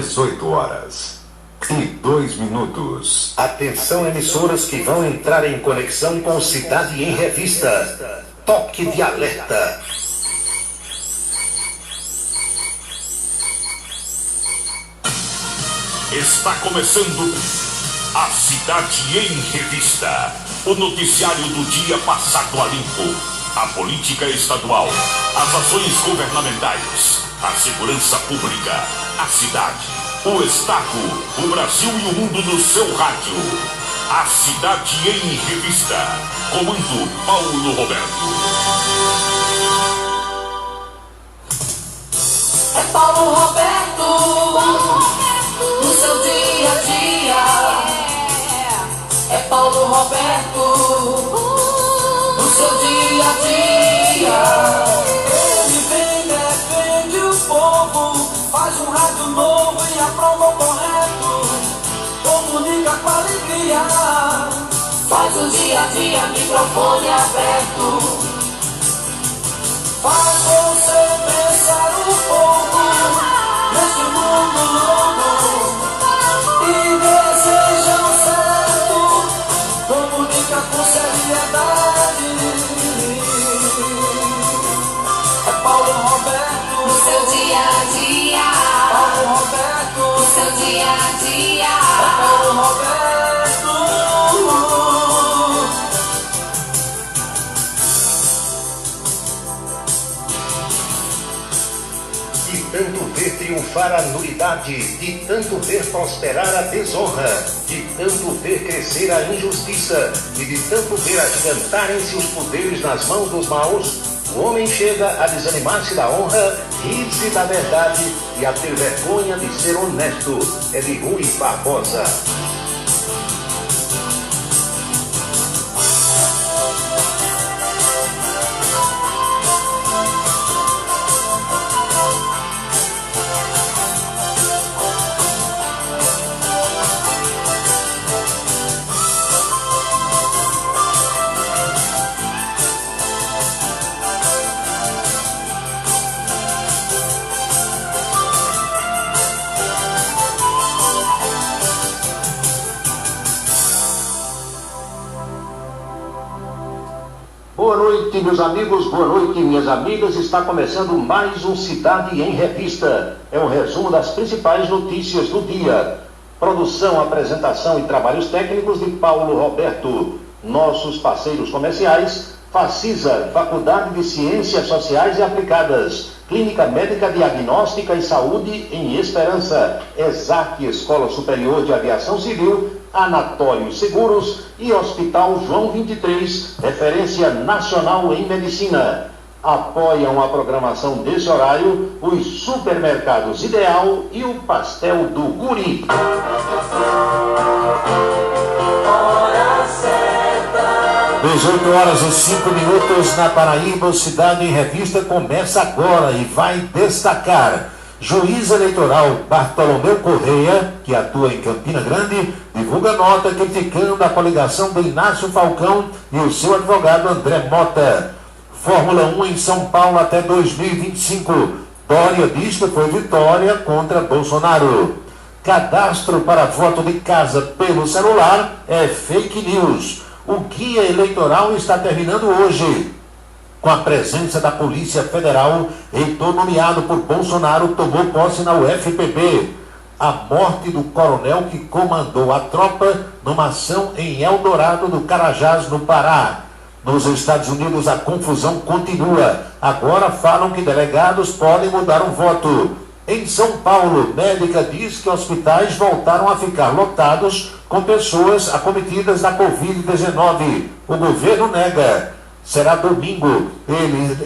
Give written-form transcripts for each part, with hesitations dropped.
18h02. Atenção, emissoras que vão entrar em conexão com Cidade em Revista. Toque de alerta. Está começando a Cidade em Revista, o noticiário do dia passado a limpo, a política estadual, as ações governamentais, a segurança pública, a cidade, o estado, o Brasil e o mundo no seu rádio. A Cidade em Revista, comando Paulo Roberto. É Paulo Roberto, no seu dia a dia. É Paulo Roberto, no seu dia a dia. Ele vem, defende o povo, faz um rádio novo e aprova o correto. Comunica com alegria, faz o dia a dia, microfone aberto. Faz você pensar um pouco neste mundo louco e deseja o certo, comunica com seriedade. É Paulo Roberto, no seu dia a dia. Paulo Roberto, no seu dia a dia. É Paulo Roberto. De tanto ver triunfar a nulidade, de tanto ver prosperar a desonra, de tanto ver crescer a injustiça e de tanto ver agigantarem-se os poderes nas mãos dos maus, o homem chega a desanimar-se da honra, rir-se da verdade e a ter vergonha de ser honesto. É de Rui Barbosa. Boa noite, meus amigos, boa noite, minhas amigas. Está começando mais um Cidade em Revista. É um resumo das principais notícias do dia. Produção, apresentação e trabalhos técnicos de Paulo Roberto. Nossos parceiros comerciais: Facisa, Faculdade de Ciências Sociais e Aplicadas, Clínica Médica Diagnóstica e Saúde em Esperança, ESAC, Escola Superior de Aviação Civil, Anatório Seguros e Hospital João 23, referência nacional em medicina. Apoiam a programação desse horário os supermercados Ideal e o Pastel do Guri. 18h05 na Paraíba. Cidade em Revista começa agora e vai destacar: juiz eleitoral Bartolomeu Correia, que atua em Campina Grande, divulga nota criticando a coligação do Inácio Falcão e o seu advogado André Mota. Fórmula 1 em São Paulo até 2025. Dória diz que foi vitória contra Bolsonaro. Cadastro para voto de casa pelo celular é fake news. O guia eleitoral está terminando hoje. Com a presença da Polícia Federal, reitor nomeado por Bolsonaro tomou posse na UFPB. A morte do coronel que comandou a tropa numa ação em Eldorado do Carajás, no Pará. Nos Estados Unidos, a confusão continua. Agora falam que delegados podem mudar o voto. Em São Paulo, médica diz que hospitais voltaram a ficar lotados com pessoas acometidas da Covid-19. O governo nega. Será domingo,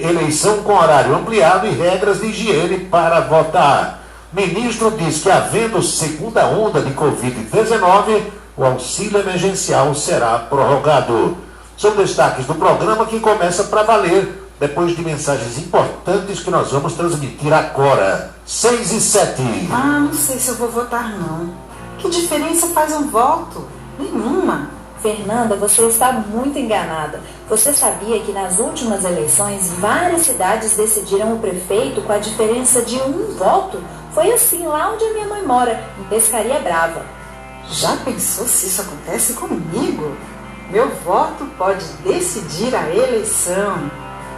eleição com horário ampliado e regras de higiene para votar. Ministro diz que, havendo segunda onda de Covid-19, o auxílio emergencial será prorrogado. São destaques do programa que começa para valer, depois de mensagens importantes que nós vamos transmitir agora. 6h07. Não sei se eu vou votar não. Que diferença faz um voto? Nenhuma. Fernanda, você está muito enganada. Você sabia que nas últimas eleições várias cidades decidiram o prefeito com a diferença de um voto? Foi assim lá onde a minha mãe mora, em Pescaria Brava. Já pensou se isso acontece comigo? Meu voto pode decidir a eleição.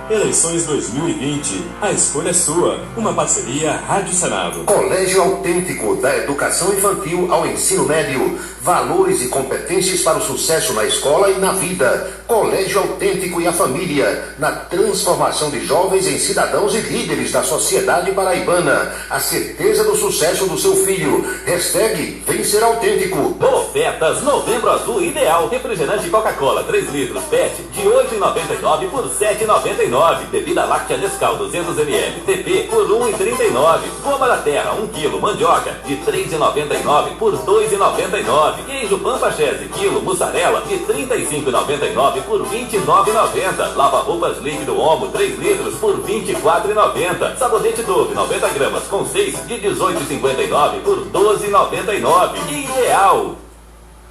Eleições 2020, a escolha é sua. Uma parceria Rádio Senado. Colégio Autêntico, da educação infantil ao ensino médio. Valores e competências para o sucesso na escola e na vida. Colégio Autêntico e a família, na transformação de jovens em cidadãos e líderes da sociedade paraibana. A certeza do sucesso do seu filho. Hashtag Vencer Autêntico. Ofertas Novembro Azul Ideal. Refrigerante Coca-Cola 3 litros PET de R$ 8,99 por R$ 7,99. Bebida láctea Nescau 200 ml TP por R$ 1,39. Goma da Terra 1 kg mandioca de R$ 3,99 por R$ 2,99. Queijo Pampachese quilo mussarela de R$ 35,99 por R$ 29,90. Lava-roupas líquido Omo 3 litros por R$ 24,90. Sabonete Dove 90 gramas com 6 de R$ 18,59 por R$ 12,99. Ideal!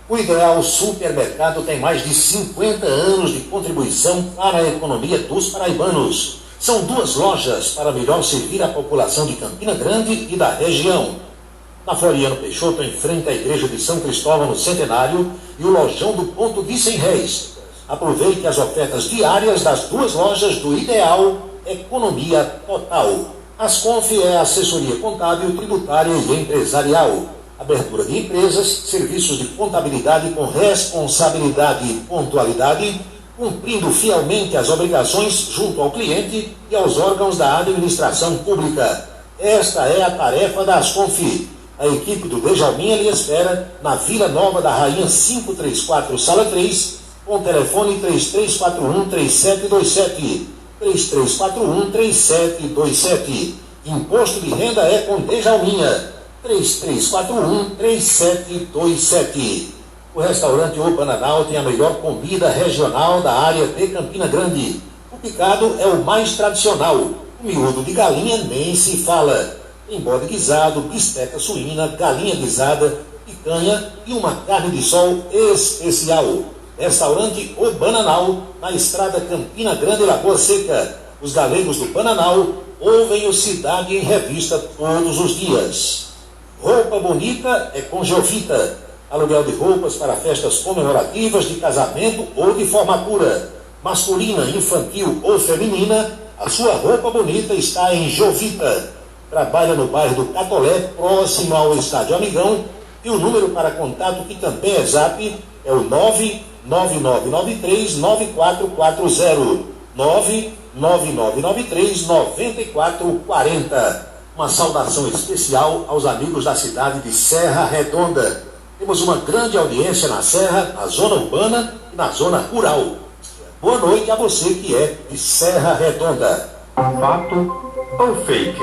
O Ideal Supermercado tem mais de 50 anos de contribuição para a economia dos paraibanos. São 2 lojas para melhor servir a população de Campina Grande e da região. Na Floriano Peixoto, em frente à Igreja de São Cristóvão no Centenário, e o Lojão do Ponto de 100 Réis. Aproveite as ofertas diárias das 2 lojas do Ideal Economia Total. Asconf é assessoria contábil, tributária e empresarial. Abertura de empresas, serviços de contabilidade com responsabilidade e pontualidade, cumprindo fielmente as obrigações junto ao cliente e aos órgãos da administração pública. Esta é a tarefa da Asconf. A equipe do Djalminha lhe espera na Vila Nova da Rainha 534, Sala 3, com telefone 3341-3727. 3341-3727. Imposto de renda é com Djalminha. 3341-3727. O restaurante O Bananal tem a melhor comida regional da área de Campina Grande. O picado é o mais tradicional. O miúdo de galinha nem se fala. Tem bode guisado, bisteca suína, galinha guisada, picanha e uma carne de sol especial. Restaurante O Bananal, na estrada Campina Grande, Lagoa Seca. Os galegos do Bananal ouvem o Cidade em Revista todos os dias. Roupa bonita é com Jovita. Aluguel de roupas para festas comemorativas de casamento ou de formatura. Masculina, infantil ou feminina, a sua roupa bonita está em Jovita. Trabalha no bairro do Catolé, próximo ao Estádio Amigão. E o número para contato, que também é Zap, é o 99993-9440. 99993-9440. Uma saudação especial aos amigos da cidade de Serra Redonda. Temos uma grande audiência na Serra, na zona urbana e na zona rural. Boa noite a você que é de Serra Redonda. Fato ou fake?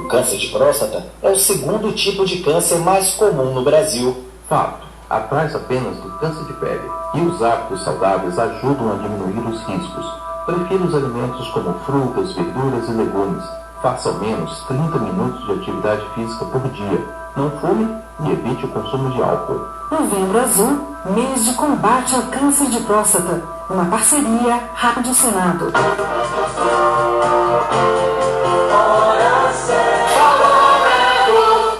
O câncer de próstata é o segundo tipo de câncer mais comum no Brasil. Fato. Atrás apenas do câncer de pele. E os hábitos saudáveis ajudam a diminuir os riscos. Prefira os alimentos como frutas, verduras e legumes. Faça ao menos 30 minutos de atividade física por dia. Não fume e evite o consumo de álcool. Novembro Azul, mês de combate ao câncer de próstata. Uma parceria Rádio Senado.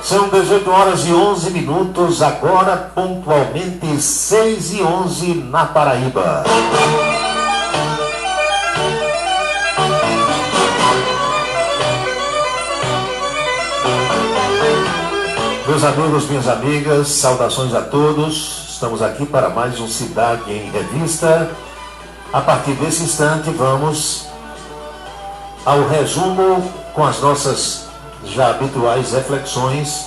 São 18 horas e 11 minutos, agora pontualmente 6h11 na Paraíba. Meus amigos, minhas amigas, saudações a todos. Estamos aqui para mais um Cidade em Revista. A partir desse instante vamos ao resumo com as nossas já habituais reflexões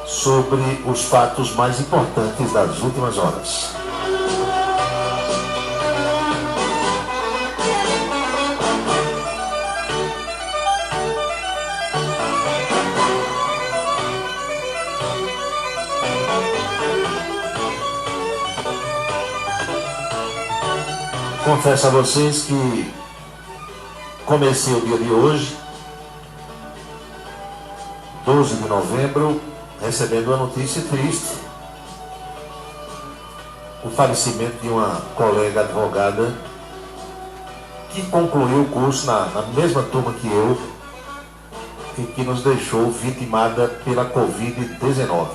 sobre os fatos mais importantes das últimas horas. Confesso a vocês que comecei o dia de hoje, 12 de novembro, recebendo uma notícia triste. O falecimento de uma colega advogada que concluiu o curso na mesma turma que eu, e que nos deixou vitimada pela Covid-19.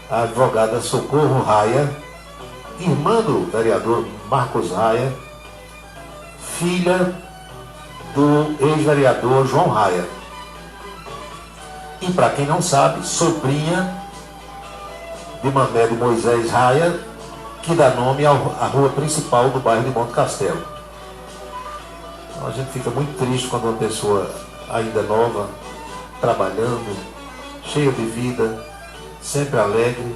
A advogada Socorro Raia, irmã do vereador Marcos Raia, filha do ex-vereador João Raia. E para quem não sabe, sobrinha de Mané de Moisés Raia, que dá nome à rua principal do bairro de Monte Castelo. Então, a gente fica muito triste quando uma pessoa ainda nova, trabalhando, cheia de vida, sempre alegre,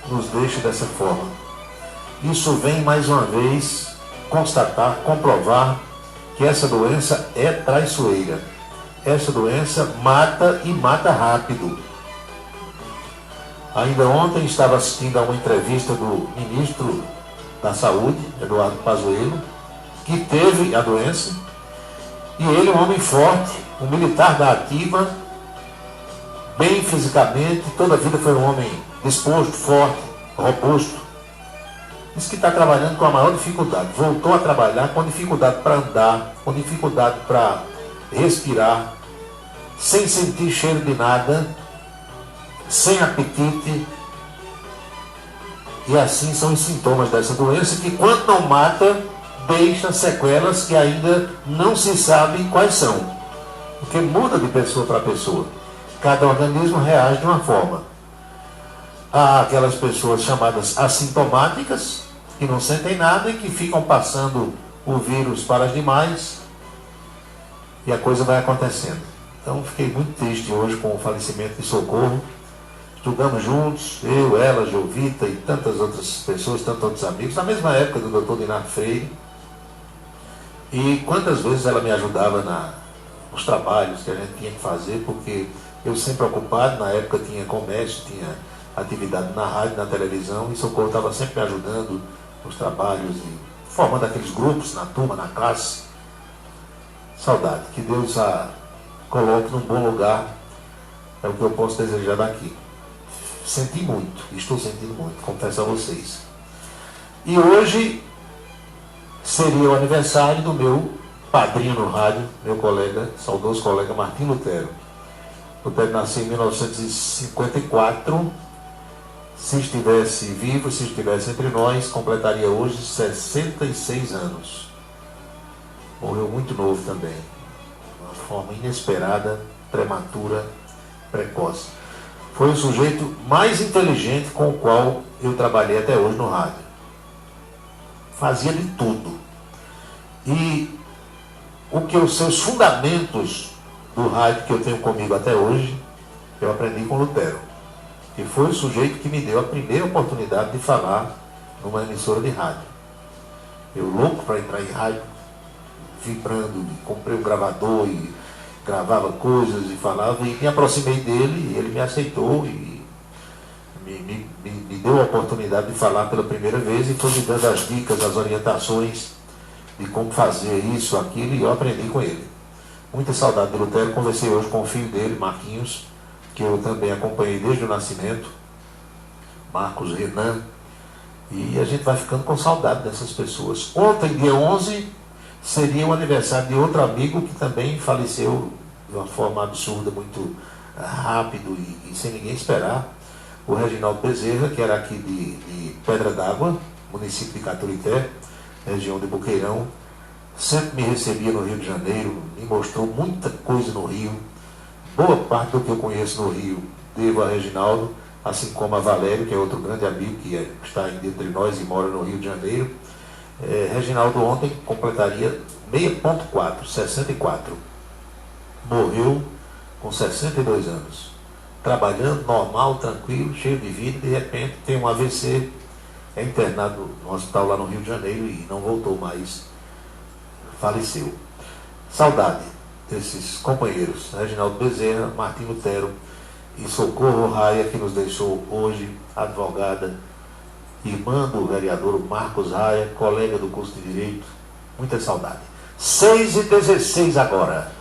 nos deixa dessa forma. Isso vem mais uma vez constatar, comprovar que essa doença é traiçoeira. Essa doença mata e mata rápido. Ainda ontem estava assistindo a uma entrevista do ministro da Saúde, Eduardo Pazuello, que teve a doença, e ele, um homem forte, um militar da ativa, bem fisicamente, toda a vida foi um homem disposto, forte, robusto. Diz que está trabalhando com a maior dificuldade. Voltou a trabalhar com dificuldade para andar, com dificuldade para respirar, sem sentir cheiro de nada, sem apetite. E assim são os sintomas dessa doença que, quando não mata, deixa sequelas que ainda não se sabe quais são. Porque muda de pessoa para pessoa. Cada organismo reage de uma forma. Há aquelas pessoas chamadas assintomáticas, que não sentem nada e que ficam passando o vírus para as demais, e a coisa vai acontecendo. Então fiquei muito triste hoje com o falecimento de Socorro. Estudamos juntos, eu, ela, Jovita e tantas outras pessoas, tantos outros amigos, na mesma época do Dr. Dinardo Freire. E quantas vezes ela me ajudava nos trabalhos que a gente tinha que fazer, porque eu sempre ocupado, na época tinha comércio, tinha atividade na rádio, na televisão, e Socorro estava sempre me ajudando nos trabalhos, e formando aqueles grupos na turma, na classe. Saudade, que Deus a coloque num bom lugar, é o que eu posso desejar daqui. Senti muito, estou sentindo muito, confesso a vocês. E hoje seria o aniversário do meu padrinho no rádio, meu colega, saudoso colega Martim Lutero. Lutero nasceu em 1954, se estivesse vivo, se estivesse entre nós, completaria hoje 66 anos. Morreu muito novo também, de uma forma inesperada, prematura, precoce. Foi o sujeito mais inteligente com o qual eu trabalhei até hoje no rádio. Fazia de tudo. E o que os seus fundamentos do rádio que eu tenho comigo até hoje, eu aprendi com Lutero. Que foi o sujeito que me deu a primeira oportunidade de falar numa emissora de rádio. Eu louco para entrar em rádio, vibrando, comprei um gravador e gravava coisas e falava, e me aproximei dele, e ele me aceitou e me deu a oportunidade de falar pela primeira vez, e foi me dando as dicas, as orientações de como fazer isso, aquilo, e eu aprendi com ele. Muita saudade do Lutero. Conversei hoje com o filho dele, Marquinhos, que eu também acompanhei desde o nascimento, Marcos Renan, e a gente vai ficando com saudade dessas pessoas. Ontem, dia 11, seria o aniversário de outro amigo que também faleceu de uma forma absurda, muito rápido e sem ninguém esperar, o Reginaldo Bezerra, que era aqui de Pedra d'Água, município de Caturité, região de Boqueirão. Sempre me recebia no Rio de Janeiro, me mostrou muita coisa no Rio. Boa parte do que eu conheço no Rio devo a Reginaldo, assim como a Valério, que é outro grande amigo que está ainda entre nós e mora no Rio de Janeiro. Reginaldo ontem completaria 6.4, 64. Morreu com 62 anos. Trabalhando, normal, tranquilo, cheio de vida, de repente tem um AVC, é internado no hospital lá no Rio de Janeiro e não voltou mais. Faleceu. Saudade desses companheiros, Reginaldo Bezerra, Martim Lutero e Socorro Raia, que nos deixou hoje, advogada, irmã do vereador Marcos Raia, colega do curso de Direito. Muita saudade. 6h16 agora.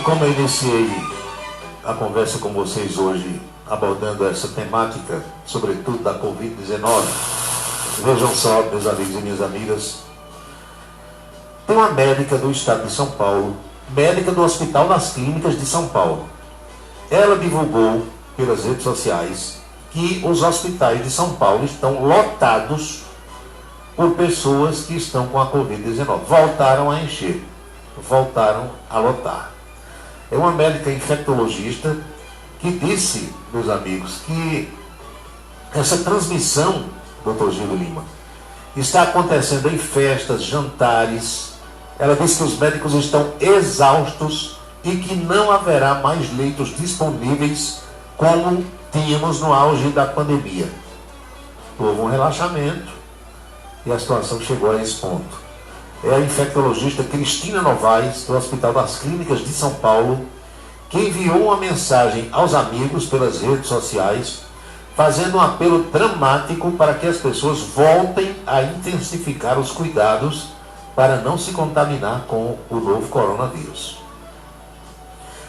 como eu iniciei a conversa com vocês hoje, abordando essa temática, sobretudo da Covid-19, vejam só, meus amigos e minhas amigas, tem uma médica do estado de São Paulo, médica do Hospital das Clínicas de São Paulo. Ela divulgou pelas redes sociais que os hospitais de São Paulo estão lotados por pessoas que estão com a Covid-19. Voltaram a encher, voltaram a lotar. É uma médica infectologista que disse, meus amigos, que essa transmissão, Dr. Gildo Lima, está acontecendo em festas, jantares. Ela disse que os médicos estão exaustos e que não haverá mais leitos disponíveis como tínhamos no auge da pandemia. Houve um relaxamento e a situação chegou a esse ponto. É a infectologista Cristina Novaes, do Hospital das Clínicas de São Paulo, que enviou uma mensagem aos amigos pelas redes sociais, fazendo um apelo dramático para que as pessoas voltem a intensificar os cuidados para não se contaminar com o novo coronavírus.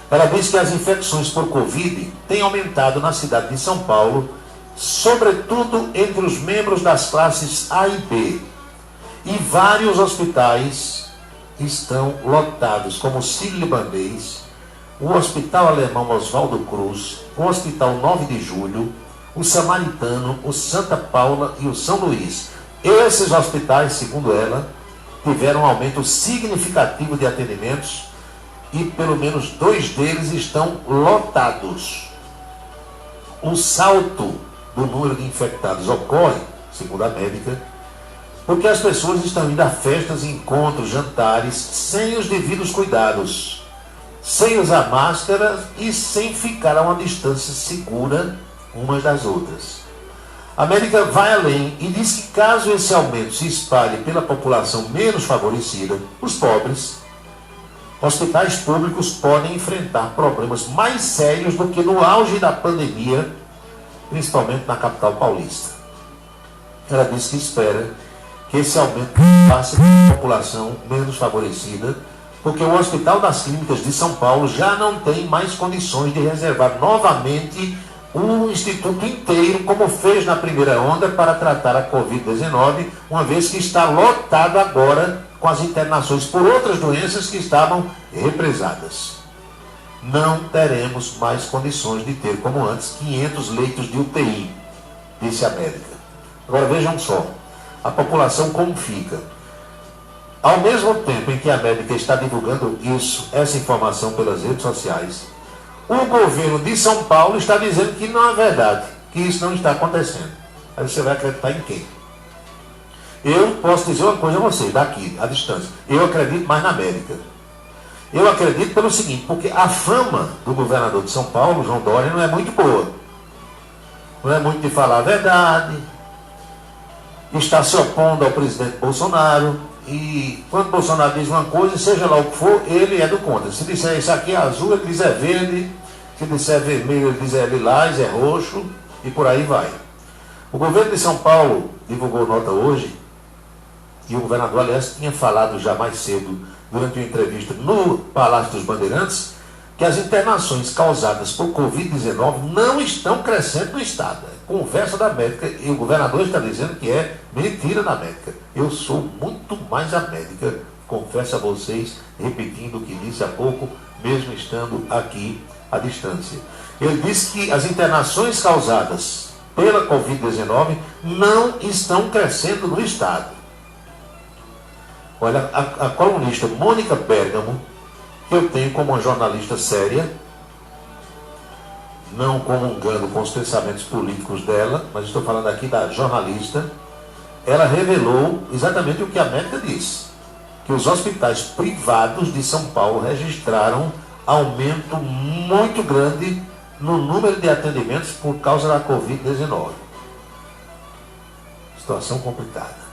Ela diz que as infecções por Covid têm aumentado na cidade de São Paulo, sobretudo entre os membros das classes A e B. E vários hospitais estão lotados, como o Sírio-Libanês, o Hospital Alemão Oswaldo Cruz, o Hospital 9 de Julho, o Samaritano, o Santa Paula e o São Luís. Esses hospitais, segundo ela, tiveram um aumento significativo de atendimentos e pelo menos 2 deles estão lotados. O salto do número de infectados ocorre, segundo a médica, porque as pessoas estão indo a festas, encontros, jantares, sem os devidos cuidados, sem usar máscara e sem ficar a uma distância segura umas das outras. A médica vai além e diz que caso esse aumento se espalhe pela população menos favorecida, os pobres, hospitais públicos podem enfrentar problemas mais sérios do que no auge da pandemia, principalmente na capital paulista. Ela diz que espera que esse aumento passe pela população menos favorecida, porque o Hospital das Clínicas de São Paulo já não tem mais condições de reservar novamente um instituto inteiro, como fez na primeira onda, para tratar a Covid-19, uma vez que está lotado agora com as internações por outras doenças que estavam represadas. Não teremos mais condições de ter, como antes, 500 leitos de UTI, disse a médica. Agora vejam só, a população como fica. Ao mesmo tempo em que a médica está divulgando essa informação pelas redes sociais, o governo de São Paulo está dizendo que não é verdade, que isso não está acontecendo. Aí você vai acreditar em quem? Eu posso dizer uma coisa a você, daqui, à distância. Eu acredito mais na médica. Eu acredito pelo seguinte, porque a fama do governador de São Paulo, João Dória, não é muito boa. Não é muito de falar a verdade, está se opondo ao presidente Bolsonaro, e quando Bolsonaro diz uma coisa, seja lá o que for, ele é do contra. Se disser isso aqui é azul, ele diz é verde, se disser vermelho, ele diz é lilás, é roxo, e por aí vai. O governo de São Paulo divulgou nota hoje, e o governador, aliás, tinha falado já mais cedo, durante uma entrevista no Palácio dos Bandeirantes, que as internações causadas por Covid-19 não estão crescendo no estado. É conversa da médica, e o governador está dizendo que é mentira da médica. Eu sou muito mais a médica, confesso a vocês, repetindo o que disse há pouco, mesmo estando aqui à distância. Ele disse que as internações causadas pela Covid-19 não estão crescendo no estado. Olha, a colunista Mônica Bergamo, que eu tenho como uma jornalista séria, não comungando com os pensamentos políticos dela, mas estou falando aqui da jornalista, ela revelou exatamente o que a médica disse, que os hospitais privados de São Paulo registraram aumento muito grande no número de atendimentos por causa da Covid-19. Situação complicada.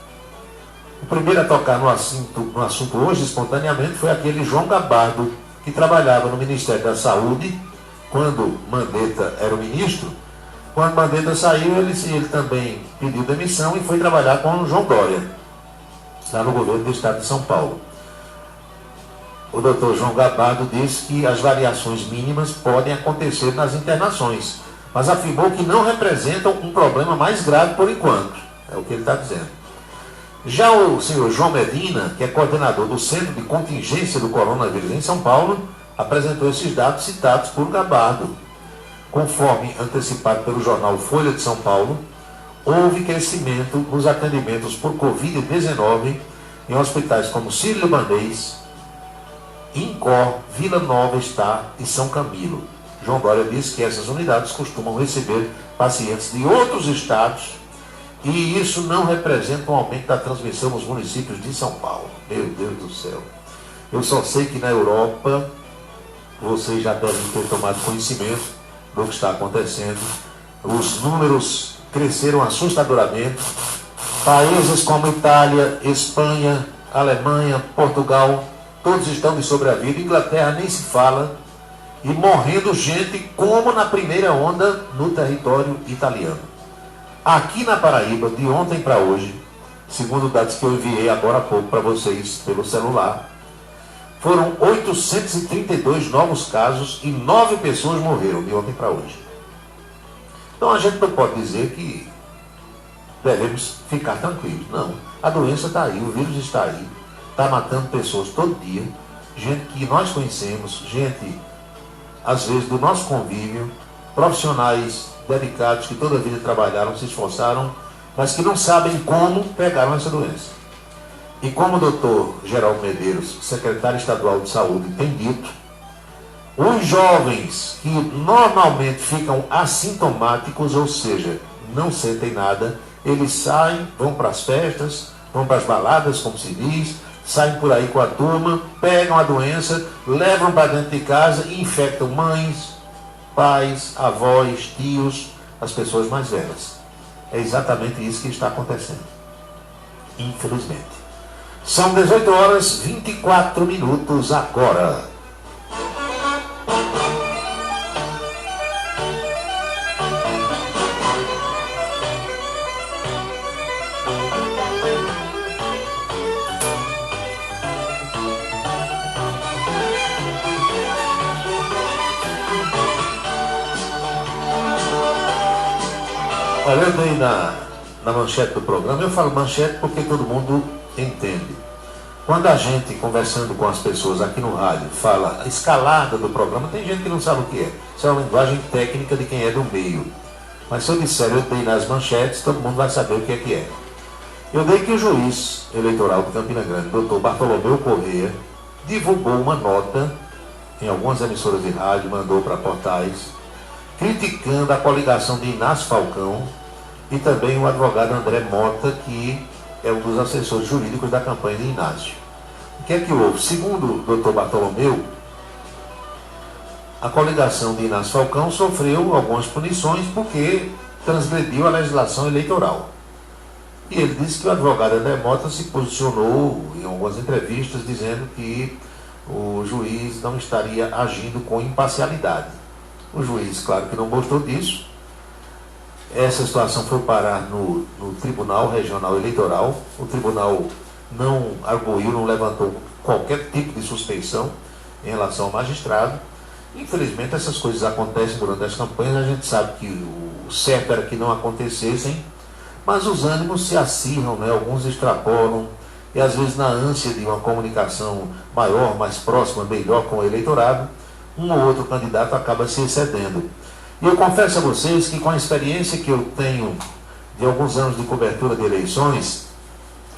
O primeiro a tocar no assunto hoje, espontaneamente, foi aquele João Gabardo, que trabalhava no Ministério da Saúde, quando Mandetta era o ministro. Quando Mandetta saiu, ele também pediu demissão e foi trabalhar com o João Dória, lá no governo do estado de São Paulo. o doutor João Gabardo disse que as variações mínimas podem acontecer nas internações, mas afirmou que não representam um problema mais grave por enquanto. É o que ele está dizendo. Já o senhor João Medina, que é coordenador do Centro de Contingência do Coronavírus em São Paulo, apresentou esses dados citados por Gabardo. Conforme antecipado pelo jornal Folha de São Paulo, houve crescimento nos atendimentos por Covid-19 em hospitais como Sírio-Libanês, Incó, Vila Nova Estar e São Camilo. João Dória disse que essas unidades costumam receber pacientes de outros estados e isso não representa um aumento da transmissão nos municípios de São Paulo. Meu Deus do céu. Eu só sei que na Europa, vocês já devem ter tomado conhecimento do que está acontecendo. Os números cresceram assustadoramente. Países como Itália, Espanha, Alemanha, Portugal, todos estão de sobrevida. Inglaterra nem se fala. E morrendo gente como na primeira onda no território italiano. Aqui na Paraíba, de ontem para hoje, segundo dados que eu enviei agora há pouco para vocês pelo celular, foram 832 novos casos e 9 pessoas morreram de ontem para hoje. Então a gente não pode dizer que devemos ficar tranquilos. Não, a doença está aí, o vírus está aí, está matando pessoas todo dia, gente que nós conhecemos, gente, às vezes, do nosso convívio, profissionais dedicados que toda a vida trabalharam, se esforçaram, mas que não sabem como pegaram essa doença. E como o doutor Geraldo Medeiros, secretário estadual de saúde, tem dito, os jovens que normalmente ficam assintomáticos, ou seja, não sentem nada, eles saem, vão para as festas, vão para as baladas, como se diz, saem por aí com a turma, pegam a doença, levam para dentro de casa e infectam mães, pais, avós, tios, as pessoas mais velhas. É exatamente isso que está acontecendo. Infelizmente. São 18 horas 24 minutos agora. Olha, eu dei na manchete do programa, eu falo manchete porque todo mundo entende. Quando a gente, conversando com as pessoas aqui no rádio, fala a escalada do programa, tem gente que não sabe o que é. Isso é uma linguagem técnica de quem é do meio. Mas se eu disser, eu dei nas manchetes, todo mundo vai saber o que é. Eu dei que o juiz eleitoral de Campina Grande, doutor Bartolomeu Correia, divulgou uma nota em algumas emissoras de rádio, mandou para portais, criticando a coligação de Inácio Falcão e também o advogado André Mota, que é um dos assessores jurídicos da campanha de Inácio. O que é que houve? Segundo o doutor Bartolomeu, a coligação de Inácio Falcão sofreu algumas punições porque transgrediu a legislação eleitoral. E ele disse que o advogado André Mota se posicionou em algumas entrevistas dizendo que o juiz não estaria agindo com imparcialidade. O juiz, claro que não gostou disso. Essa situação foi parar no Tribunal Regional Eleitoral. O tribunal não arguiu, não levantou qualquer tipo de suspeição em relação ao magistrado. Infelizmente, essas coisas acontecem durante as campanhas. A gente sabe que o certo era que não acontecessem, mas os ânimos se acirram, né? Alguns extrapolam, e às vezes na ânsia de uma comunicação maior, mais próxima, melhor com o eleitorado, um ou outro candidato acaba se excedendo. E eu confesso a vocês que com a experiência que eu tenho de alguns anos de cobertura de eleições,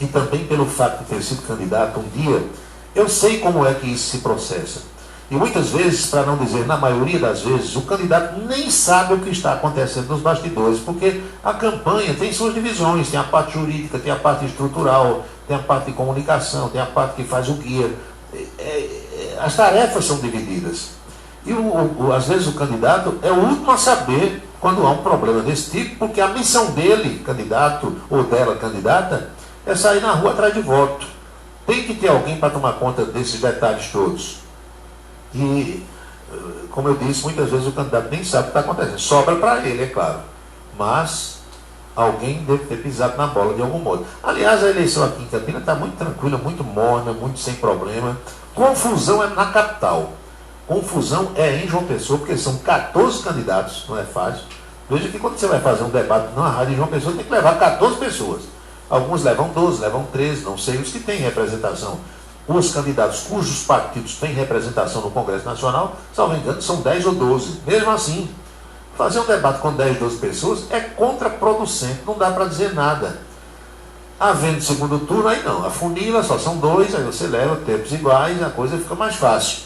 e também pelo fato de ter sido candidato um dia, eu sei como é que isso se processa. E muitas vezes, para não dizer na maioria das vezes, o candidato nem sabe o que está acontecendo nos bastidores, porque a campanha tem suas divisões, tem a parte jurídica, tem a parte estrutural, tem a parte de comunicação, tem a parte que faz o guia. As tarefas são divididas. E às vezes o candidato é o último a saber quando há um problema desse tipo, porque a missão dele, candidato, ou dela, candidata, é sair na rua atrás de voto. Tem que ter alguém para tomar conta desses detalhes todos. E, como eu disse, muitas vezes o candidato nem sabe o que está acontecendo. Sobra para ele, é claro. Mas Alguém deve ter pisado na bola de algum modo. Aliás, a eleição aqui em Campinas está muito tranquila, muito morna, muito sem problema. Confusão é na capital. Confusão é em João Pessoa, porque são 14 candidatos, não é fácil. Veja que quando você vai fazer um debate na rádio em João Pessoa, tem que levar 14 pessoas. Alguns levam 12, levam 13, não sei os que têm representação. Os candidatos cujos partidos têm representação no Congresso Nacional, salvo engano, são 10 ou 12. Mesmo assim, fazer um debate com 10, 12 pessoas é contraproducente, não dá para dizer nada. Havendo segundo turno, aí não, a funila só são 2, aí você leva tempos iguais, a coisa fica mais fácil.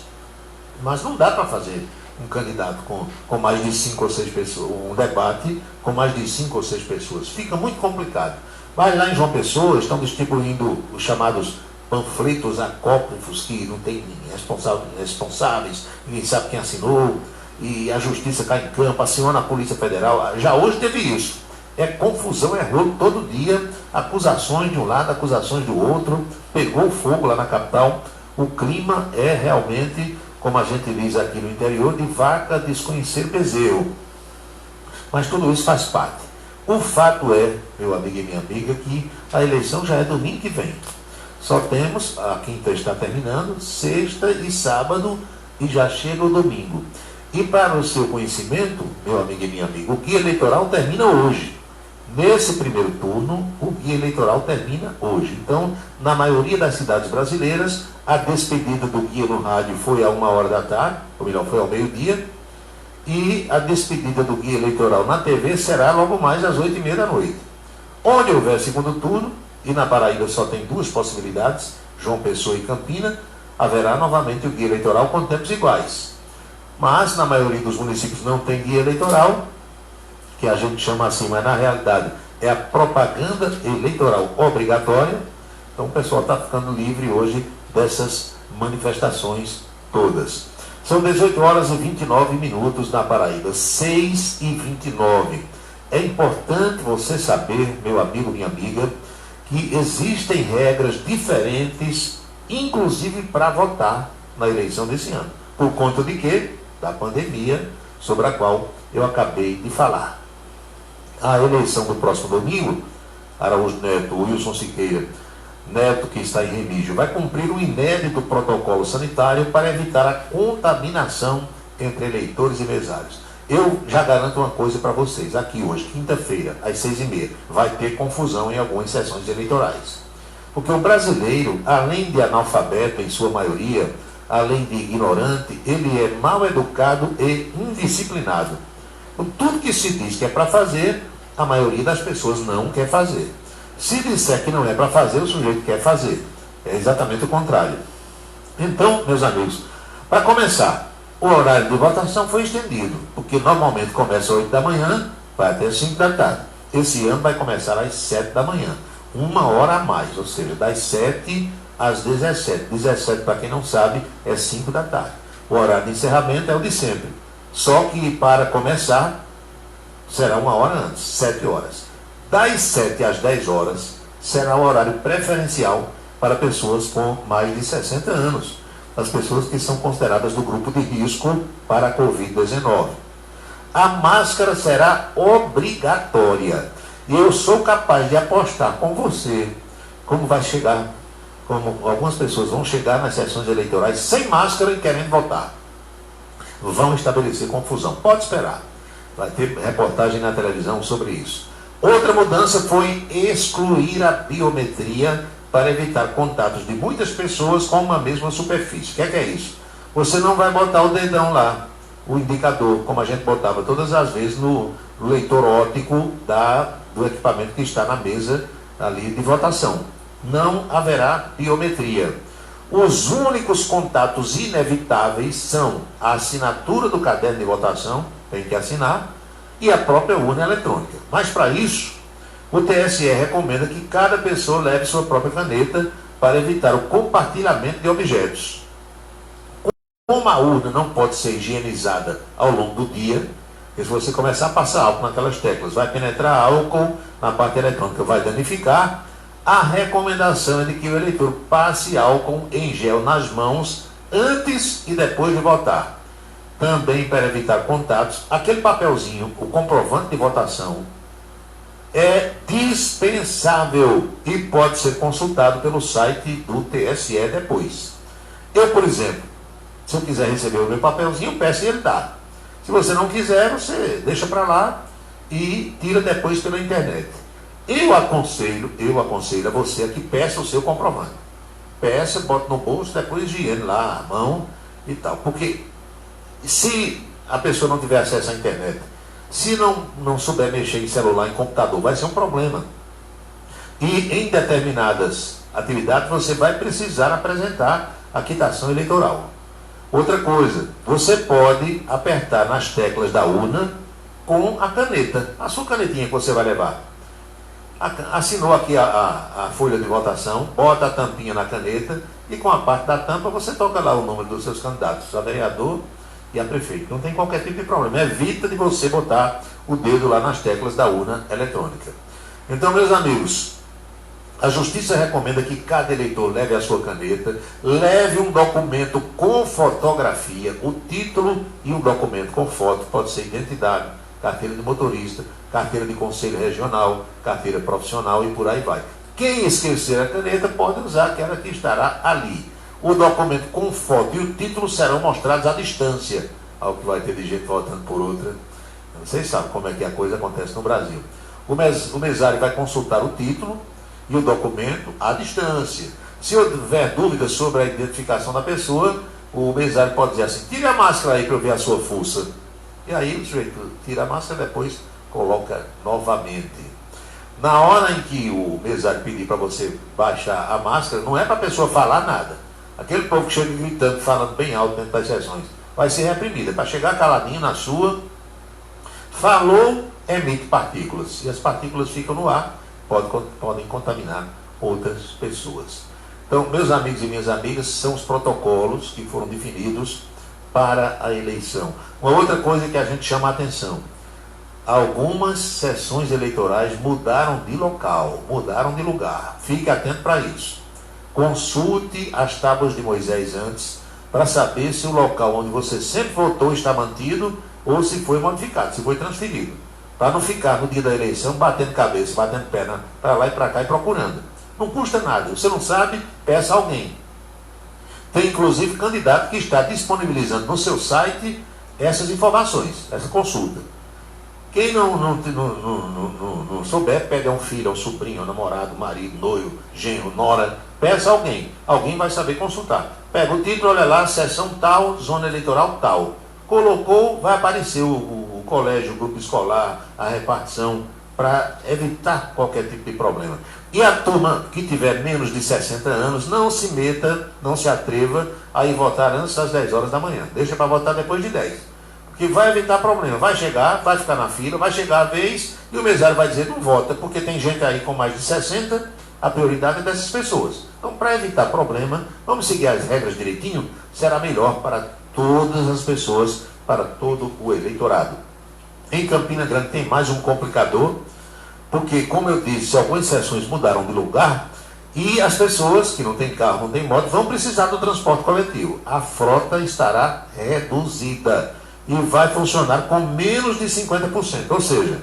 Mas não dá para fazer um candidato com mais de 5 ou 6 pessoas, um debate com mais de 5 ou 6 pessoas. Fica muito complicado. Mas lá em João Pessoa estão distribuindo os chamados panfletos apócrifos, que não tem responsáveis, ninguém sabe quem assinou, e a justiça cai em campo, aciona a Polícia Federal. Já hoje teve isso. É confusão, é rolo todo dia, acusações de um lado, acusações do outro, pegou fogo lá na capital. O clima é realmente, como a gente diz aqui no interior, de vaca desconhecer bezerro. Mas tudo isso faz parte. O fato é, meu amigo e minha amiga, que a eleição já é domingo que vem. Só temos, a quinta está terminando, sexta e sábado, e já chega o domingo. E para o seu conhecimento, meu amigo e minha amiga, o guia eleitoral termina hoje. Nesse primeiro turno, o guia eleitoral termina hoje. Então, na maioria das cidades brasileiras, a despedida do guia no rádio foi a 1h da tarde, ou melhor, foi ao meio-dia, e a despedida do guia eleitoral na TV será logo mais às 8h30 da noite. Onde houver segundo turno, e na Paraíba só tem 2 possibilidades, João Pessoa e Campina, haverá novamente o guia eleitoral com tempos iguais. Mas na maioria dos municípios não tem guia eleitoral, que a gente chama assim, mas na realidade é a propaganda eleitoral obrigatória. Então o pessoal está ficando livre hoje dessas manifestações todas. São 18h29 na Paraíba, 6h29. É importante você saber, meu amigo, minha amiga, que existem regras diferentes, inclusive para votar na eleição desse ano. Por conta de quê? Da pandemia, sobre a qual eu acabei de falar. A eleição do próximo domingo, Araújo Neto, Wilson Siqueira Neto, que está em Remígio, vai cumprir o inédito protocolo sanitário para evitar a contaminação entre eleitores e mesários. Eu já garanto uma coisa para vocês, aqui hoje, quinta-feira, às 6h30, vai ter confusão em algumas sessões eleitorais. Porque o brasileiro, além de analfabeto em sua maioria, além de ignorante, ele é mal educado e indisciplinado. Tudo que se diz que é para fazer, a maioria das pessoas não quer fazer. Se disser que não é para fazer, o sujeito quer fazer. É exatamente o contrário. Então, meus amigos, para começar, o horário de votação foi estendido, porque normalmente começa às 8 da manhã, vai até 5 da tarde. Esse ano vai começar às 7 da manhã, 1 hora a mais, ou seja, das 7 às 17. 17, para quem não sabe, é 5 da tarde. O horário de encerramento é o de sempre. Só que para começar, será 1 hora antes, 7 horas. Das 7 às 10 horas, será o horário preferencial para pessoas com mais de 60 anos. As pessoas que são consideradas do grupo de risco para a Covid-19. A máscara será obrigatória. E eu sou capaz de apostar com você como vai chegar, como algumas pessoas vão chegar nas sessões eleitorais sem máscara e querendo votar. Vão estabelecer confusão. Pode esperar. Vai ter reportagem na televisão sobre isso. Outra mudança foi excluir a biometria para evitar contatos de muitas pessoas com uma mesma superfície. O que é isso? Você não vai botar o dedão lá, o indicador, como a gente botava todas as vezes no leitor óptico do equipamento que está na mesa ali de votação. Não haverá biometria. Os únicos contatos inevitáveis são a assinatura do caderno de votação, tem que assinar, e a própria urna eletrônica. Mas para isso, o TSE recomenda que cada pessoa leve sua própria caneta para evitar o compartilhamento de objetos. Como a urna não pode ser higienizada ao longo do dia, porque se você começar a passar álcool naquelas teclas, vai penetrar álcool na parte eletrônica, vai danificar, a recomendação é de que o eleitor passe álcool em gel nas mãos antes e depois de votar. Também para evitar contatos, aquele papelzinho, o comprovante de votação, é dispensável e pode ser consultado pelo site do TSE depois. Eu, por exemplo, se eu quiser receber o meu papelzinho, eu peço e ele dá. Se você não quiser, você deixa para lá e tira depois pela internet. Eu aconselho a você que peça o seu comprovante. Peça, bota no bolso, depois higiene lá a mão e tal. Porque se a pessoa não tiver acesso à internet, se não souber mexer em celular, em computador, vai ser um problema. E em determinadas atividades você vai precisar apresentar a quitação eleitoral. Outra coisa, você pode apertar nas teclas da urna com a caneta, a sua canetinha que você vai levar. Assinou aqui a folha de votação, bota a tampinha na caneta e com a parte da tampa você toca lá o número dos seus candidatos, a vereador e a prefeito. Não tem qualquer tipo de problema, evita de você botar o dedo lá nas teclas da urna eletrônica. Então, meus amigos, a Justiça recomenda que cada eleitor leve a sua caneta, leve um documento com fotografia, o título e um documento com foto, pode ser identidade, carteira de motorista, carteira de conselho regional, carteira profissional e por aí vai. Quem esquecer a caneta pode usar aquela que estará ali. O documento com foto e o título serão mostrados à distância, ao que vai ter de gente votando por outra. Vocês sabem como é que a coisa acontece no Brasil. O mesário vai consultar o título e o documento à distância. Se houver dúvidas sobre a identificação da pessoa, o mesário pode dizer assim: tire a máscara aí para eu ver a sua fuça. E aí o sujeito tira a máscara e depois coloca novamente. Na hora em que o mesário pedir para você baixar a máscara, não é para a pessoa falar nada. Aquele povo que chega gritando, falando bem alto dentro das sessões, vai ser reprimido. É para chegar caladinho na sua. Falou, emite partículas. E as partículas ficam no ar, podem contaminar outras pessoas. Então, meus amigos e minhas amigas, são os protocolos que foram definidos para a eleição. Uma outra coisa que a gente chama a atenção: algumas sessões eleitorais mudaram de local, mudaram de lugar. Fique atento para isso. Consulte as tábuas de Moisés antes, para saber se o local onde você sempre votou está mantido ou se foi modificado, se foi transferido. Para não ficar no dia da eleição batendo cabeça, batendo perna para lá e para cá e procurando. Não custa nada. Você não sabe, peça a alguém. Tem inclusive candidato que está disponibilizando no seu site essas informações, essa consulta. Quem não souber, pede a um filho, a um sobrinho, a um namorado, marido, noivo, genro, nora, peça a alguém. Alguém vai saber consultar. Pega o título, olha lá, seção tal, zona eleitoral tal. Colocou, vai aparecer o colégio, o grupo escolar, a repartição, para evitar qualquer tipo de problema. E a turma que tiver menos de 60 anos, não se meta, não se atreva a ir votar antes das 10 horas da manhã. Deixa para votar depois de 10. Que vai evitar problema. Vai chegar, vai ficar na fila, vai chegar a vez e o mesário vai dizer: não vota, porque tem gente aí com mais de 60, a prioridade é dessas pessoas. Então, para evitar problema, vamos seguir as regras direitinho, será melhor para todas as pessoas, para todo o eleitorado. Em Campina Grande tem mais um complicador, porque, como eu disse, algumas sessões mudaram de lugar e as pessoas que não têm carro, não têm moto, vão precisar do transporte coletivo. A frota estará reduzida e vai funcionar com menos de 50%. Ou seja,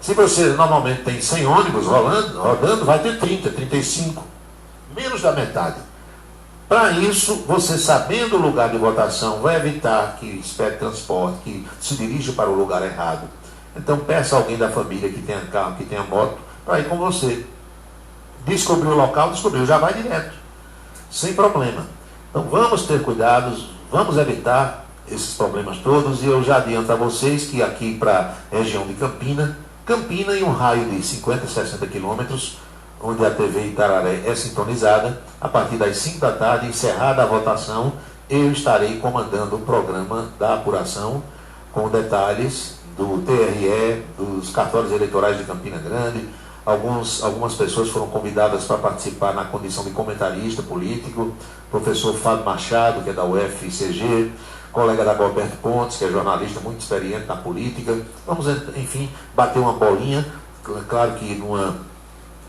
se você normalmente tem 100 ônibus rodando, vai ter 30, 35, menos da metade. Para isso, você sabendo o lugar de votação, vai evitar que espere transporte, que se dirija para o lugar errado. Então peça a alguém da família que tenha carro, que tenha moto, para ir com você. Descobriu o local, descobriu, já vai direto, sem problema. Então vamos ter cuidados, vamos evitar esses problemas todos, e eu já adianto a vocês que aqui para a região de Campina em um raio de 50, 60 quilômetros, onde a TV Itararé é sintonizada, a partir das 5 da tarde, encerrada a votação, eu estarei comandando o programa da apuração com detalhes do TRE, dos cartórios eleitorais de Campina Grande. Algumas pessoas foram convidadas para participar na condição de comentarista político, professor Fábio Machado, que é da UFCG, colega da Gilberto Pontes, que é jornalista muito experiente na política. Vamos, enfim, bater uma bolinha, claro que numa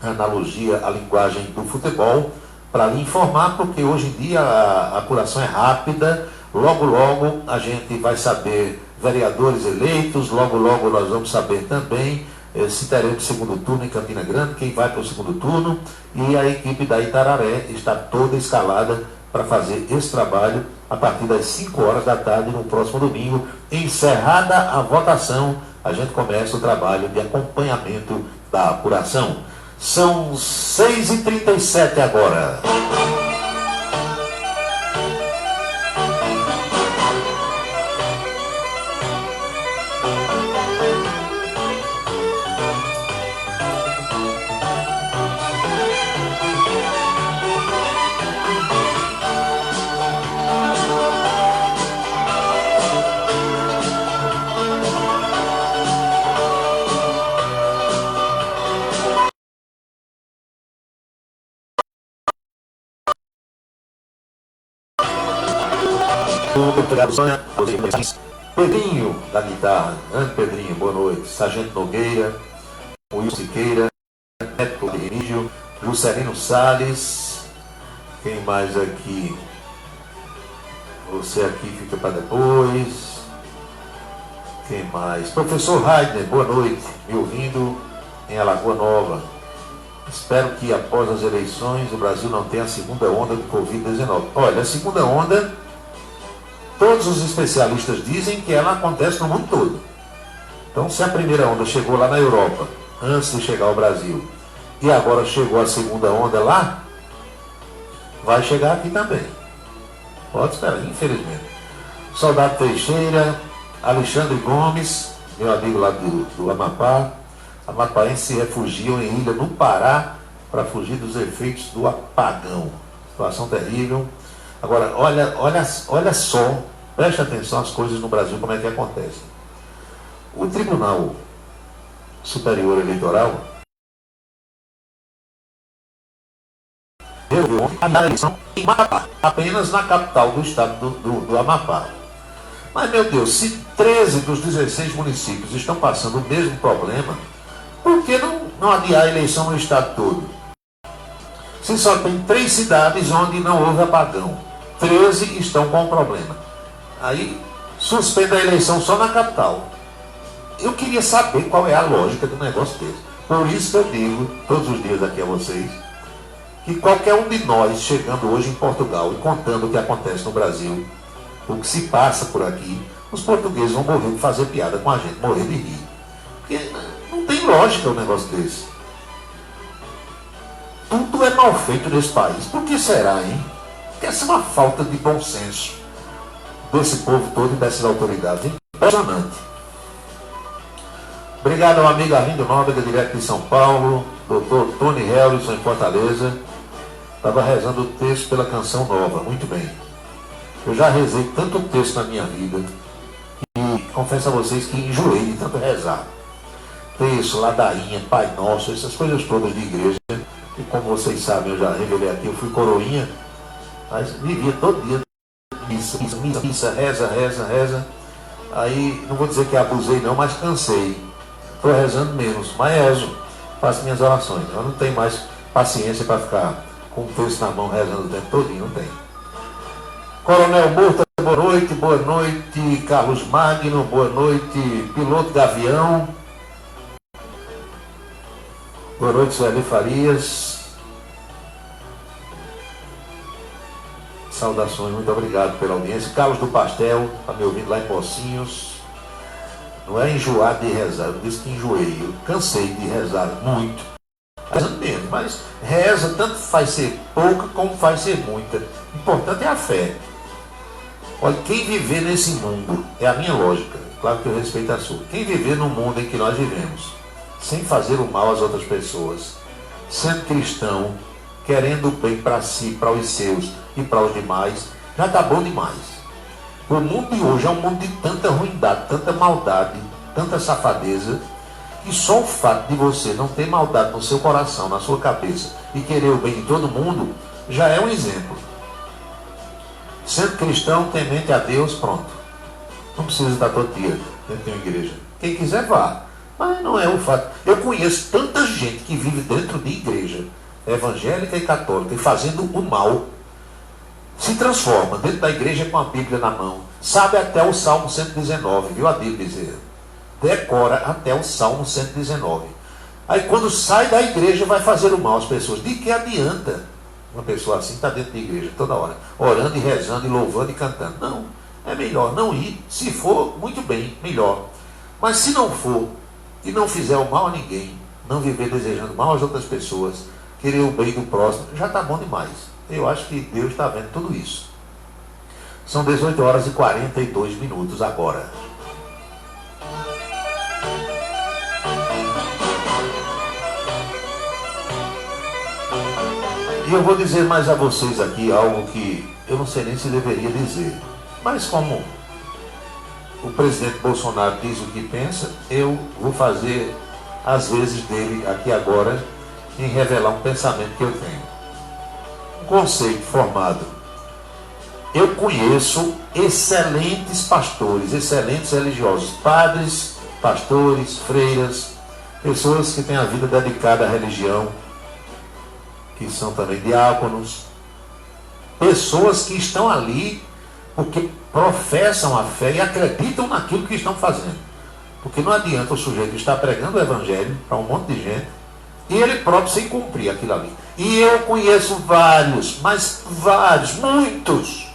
analogia à linguagem do futebol, para lhe informar, porque hoje em dia a apuração é rápida, logo a gente vai saber vereadores eleitos, logo nós vamos saber também se teremos segundo turno em Campina Grande, quem vai para o segundo turno, e a equipe da Itararé está toda escalada para fazer esse trabalho a partir das 5 horas da tarde no próximo domingo. Encerrada a votação, a gente começa o trabalho de acompanhamento da apuração. São 6h37 agora. Pedrinho da guitarra, grande Pedrinho, boa noite. Sargento Nogueira, Wilson Siqueira, Neto Remígio, Juscelino Salles. Quem mais aqui? Você aqui fica para depois. Quem mais? Professor Raidner, boa noite, me ouvindo em Alagoa Nova. Espero que após as eleições o Brasil não tenha a segunda onda de Covid-19. Olha, a segunda onda, todos os especialistas dizem que ela acontece no mundo todo. Então, se a primeira onda chegou lá na Europa, antes de chegar ao Brasil, e agora chegou a segunda onda lá, vai chegar aqui também. Pode esperar, infelizmente. Soldado Teixeira, Alexandre Gomes, meu amigo lá do Amapá. Amapaenses se refugiam em ilha no Pará para fugir dos efeitos do apagão. Situação terrível. Agora, olha só, preste atenção às coisas no Brasil, como é que acontecem. O Tribunal Superior Eleitoral resolveu a eleição em Amapá, apenas na capital do estado do Amapá. Mas, meu Deus, se 13 dos 16 municípios estão passando o mesmo problema, por que não adiar a eleição no estado todo? Se só tem 3 cidades onde não houve apagão, 13 estão com problema. Aí, suspenda a eleição só na capital. Eu queria saber qual é a lógica do negócio desse. Por isso que eu digo, todos os dias aqui a vocês, que qualquer um de nós chegando hoje em Portugal e contando o que acontece no Brasil, o que se passa por aqui, os portugueses vão morrer de fazer piada com a gente, morrer de rir. Porque não tem lógica um negócio desse. Tudo é mal feito nesse país. Por que será, hein? Porque essa é uma falta de bom senso desse povo todo e dessas autoridades. Impressionante. Obrigado ao amigo Arlindo Nóbrega, direto de São Paulo, doutor Tony Harrison, em Fortaleza. Estava rezando o texto pela Canção Nova. Muito bem. Eu já rezei tanto texto na minha vida e confesso a vocês que enjoei de tanto rezar. Texto, ladainha, Pai Nosso, essas coisas todas de igreja. E como vocês sabem, eu já revelei aqui, eu fui coroinha, mas vivia todo dia missa, reza. Aí, não vou dizer que abusei não, mas cansei. Estou rezando menos, mas rezo, faço minhas orações. Eu não tenho mais paciência para ficar com o texto na mão rezando o tempo todinho, não tem. Coronel Murta, boa noite, Carlos Magno, boa noite, piloto Gavião. Boa noite, Sueli Farias. Saudações, muito obrigado pela audiência. Carlos do Pastel, está me ouvindo lá em Pocinhos. Não é enjoar de rezar, eu disse que enjoei. Eu cansei de rezar muito. Rezando mesmo, mas reza, tanto faz ser pouca como faz ser muita. O importante é a fé. Olha, quem viver nesse mundo, é a minha lógica, claro que eu respeito a sua. Quem viver no mundo em que nós vivemos, sem fazer o mal às outras pessoas, sendo cristão, querendo o bem para si, para os seus e para os demais, já está bom demais. O mundo de hoje é um mundo de tanta ruindade, tanta maldade, tanta safadeza, que só o fato de você não ter maldade no seu coração, na sua cabeça, e querer o bem de todo mundo, já é um exemplo. Sendo cristão, temente a Deus, pronto. Não precisa estar todo dia dentro de uma igreja. Quem quiser, vá. Mas não é o fato. Eu conheço tanta gente que vive dentro de igreja, evangélica e católica, e fazendo o mal, se transforma dentro da igreja com a Bíblia na mão. Sabe até o Salmo 119, viu a Bíblia dizer? decora até o Salmo 119. Aí quando sai da igreja vai fazer o mal às pessoas. De que adianta uma pessoa assim estar dentro da igreja toda hora, orando e rezando e louvando e cantando? Não, é melhor não ir. Se for, muito bem, melhor. Mas se não for e não fizer o mal a ninguém, não viver desejando mal às outras pessoas, querer o bem do próximo, já está bom demais. Eu acho que Deus está vendo tudo isso. São 18 horas e 42 minutos agora. E eu vou dizer mais a vocês aqui algo que eu não sei nem se deveria dizer. Mas como o presidente Bolsonaro diz o que pensa, eu vou fazer as vezes dele aqui agora em revelar um pensamento que eu tenho. Um conceito formado. Eu conheço excelentes pastores, excelentes religiosos, padres, pastores, freiras, pessoas que têm a vida dedicada à religião, que são também diáconos, pessoas que estão ali porque professam a fé e acreditam naquilo que estão fazendo. Porque não adianta o sujeito estar pregando o evangelho para um monte de gente e ele próprio sem cumprir aquilo ali. E eu conheço vários, mas vários, muitos,